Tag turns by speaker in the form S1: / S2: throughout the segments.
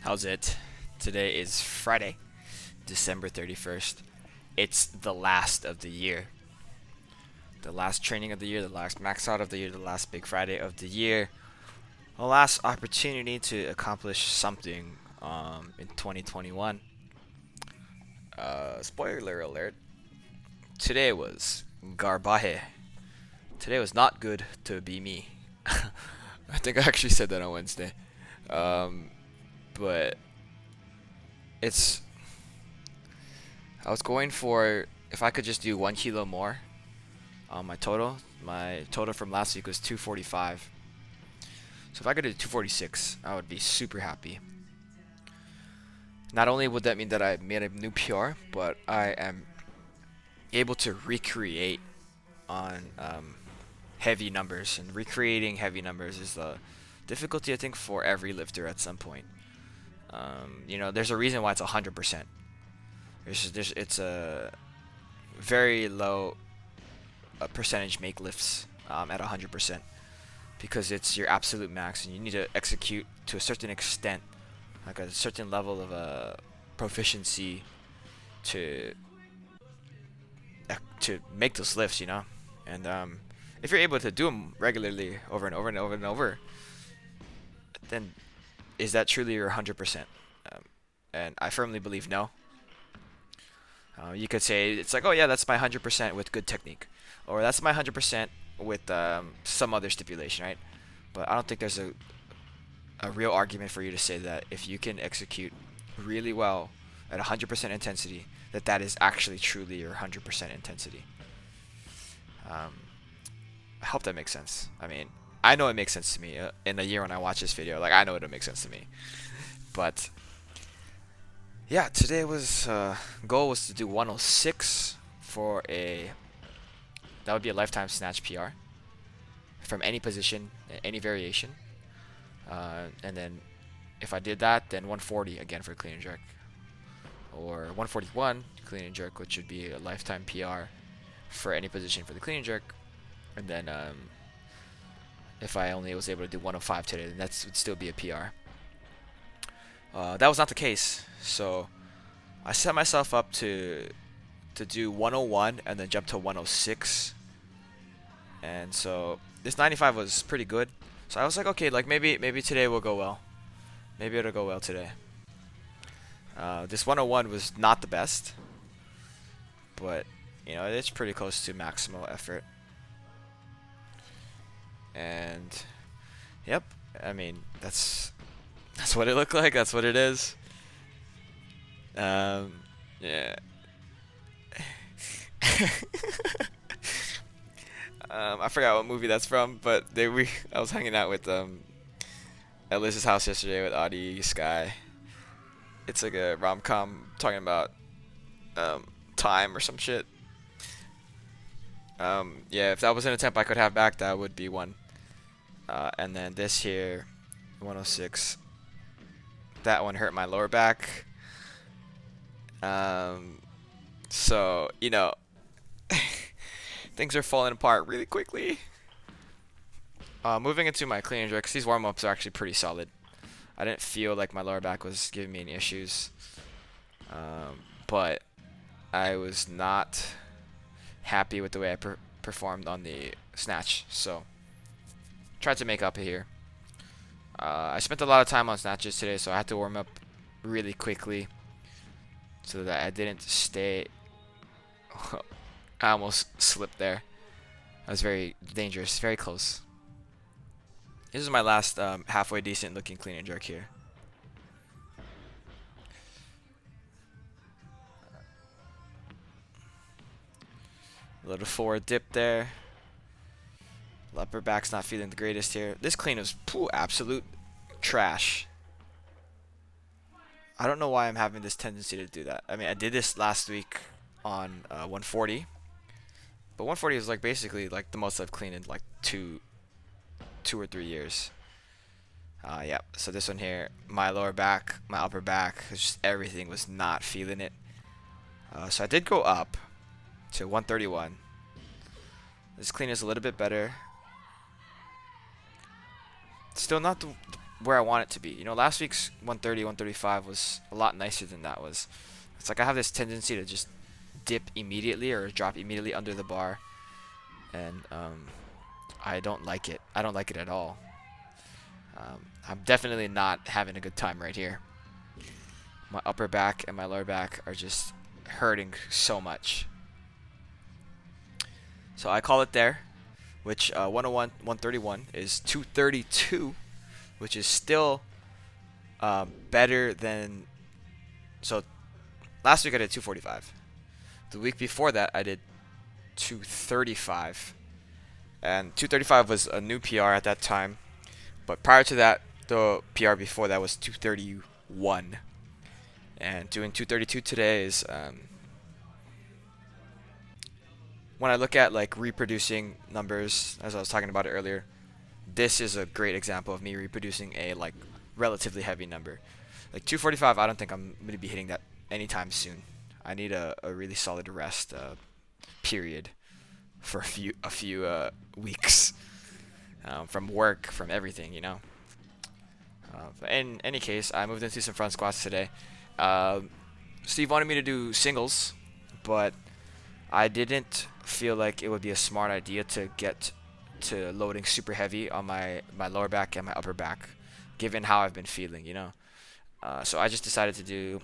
S1: How's it? Today is Friday, December 31st. It's the last of the year. The last training of the year, the last max out of the year, the last big Friday of the year. The last opportunity to accomplish something in 2021. Spoiler alert. Today was garbaje. Today was not good to be me. I think I actually said that on Wednesday. But it's I was going for if I could just do 1 kilo more on my total. My total from last week was 245. So if I could do 246, I would be super happy. Not only would that mean that I made a new PR, but I am able to recreate on heavy numbers. And recreating heavy numbers is the difficulty, I think, for every lifter at some point. There's a reason why it's 100%. It's a very low percentage make lifts at 100% because it's your absolute max, and you need to execute to a certain extent, like a certain level of proficiency to make those lifts, And if you're able to do them regularly over and over and over and over, then is that truly your 100%? And I firmly believe no. You could say it's like, oh yeah, that's my 100% with good technique, or that's my 100% with some other stipulation, right? But I don't think there's a real argument for you to say that if you can execute really well at 100% intensity, that is actually truly your 100% intensity. I hope that makes sense. I mean, I know it makes sense to me in a year when I watch this video. Like, I know it'll make sense to me. But yeah, today was goal was to do 106 for that would be a lifetime snatch PR from any position, any variation. And then if I did that, then 140 again for clean and jerk, or 141 clean and jerk, which would be a lifetime PR for any position for the clean and jerk. And then if I only was able to do 105 today, then that would still be a PR. That was not the case, so I set myself up to do 101 and then jump to 106. And so this 95 was pretty good. So I was like, okay, like maybe today will go well. Maybe it'll go well today. This 101 was not the best, but it's pretty close to maximal effort. And yep, I mean that's what it looked like. That's what it is. Yeah. I forgot what movie that's from, but I was hanging out with at Liz's house yesterday with Audie, Sky. It's like a rom-com talking about time or some shit. Yeah, if that was an attempt I could have back, that would be one. And then this here, 106. That one hurt my lower back. So things are falling apart really quickly. Moving into my clean and jerks, these warm-ups are actually pretty solid. I didn't feel like my lower back was giving me any issues, but I was not happy with the way I performed on the snatch, so tried to make up here. I spent a lot of time on snatches today, so I had to warm up really quickly so that I didn't stay. I almost slipped there. That was very dangerous, very close. This is my last halfway decent looking clean and jerk here. A little forward dip there. Upper back's not feeling the greatest here. This clean was absolute trash. I don't know why I'm having this tendency to do that. I mean, I did this last week on 140, but 140 is like basically like the most I've cleaned in like two or 3 years. Yeah. So this one here, my lower back, my upper back, just everything was not feeling it. So I did go up to 131. This clean is a little bit better. Still not where I want it to be. You know, last week's 130, 135 was a lot nicer than that was. It's like I have this tendency to just dip immediately or drop immediately under the bar, and I don't like it. I don't like it at all. I'm definitely not having a good time right here. My upper back and my lower back are just hurting so much. So I call it there, which 101, 131 is 232, which is still better than. So last week I did 245. The week before that I did 235, and 235 was a new PR at that time. But prior to that, the PR before that was 231, and doing 232 today is when I look at like reproducing numbers, as I was talking about it earlier, this is a great example of me reproducing a like relatively heavy number. Like 245, I don't think I'm going to be hitting that anytime soon. I need a really solid rest period for a few weeks from work, from everything, you know. But in any case, I moved into some front squats today. Steve wanted me to do singles, but I didn't feel like it would be a smart idea to get to loading super heavy on my lower back and my upper back, given how I've been feeling, you know. So I just decided to do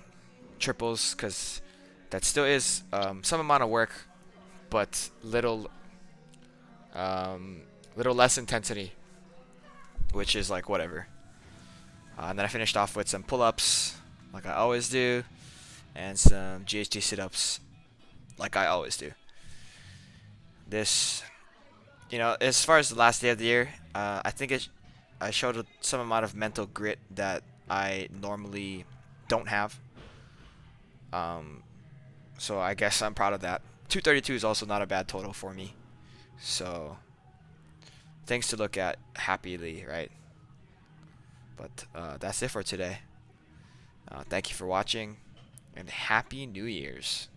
S1: triples because that still is some amount of work, but little less intensity, which is like whatever. And then I finished off with some pull-ups, like I always do, and some GHD sit-ups, like I always do. This, you know, as far as the last day of the year, I think I showed some amount of mental grit that I normally don't have. So I guess I'm proud of that. 232 is also not a bad total for me. So things to look at happily, right? But that's it for today. Thank you for watching, and Happy New Year's.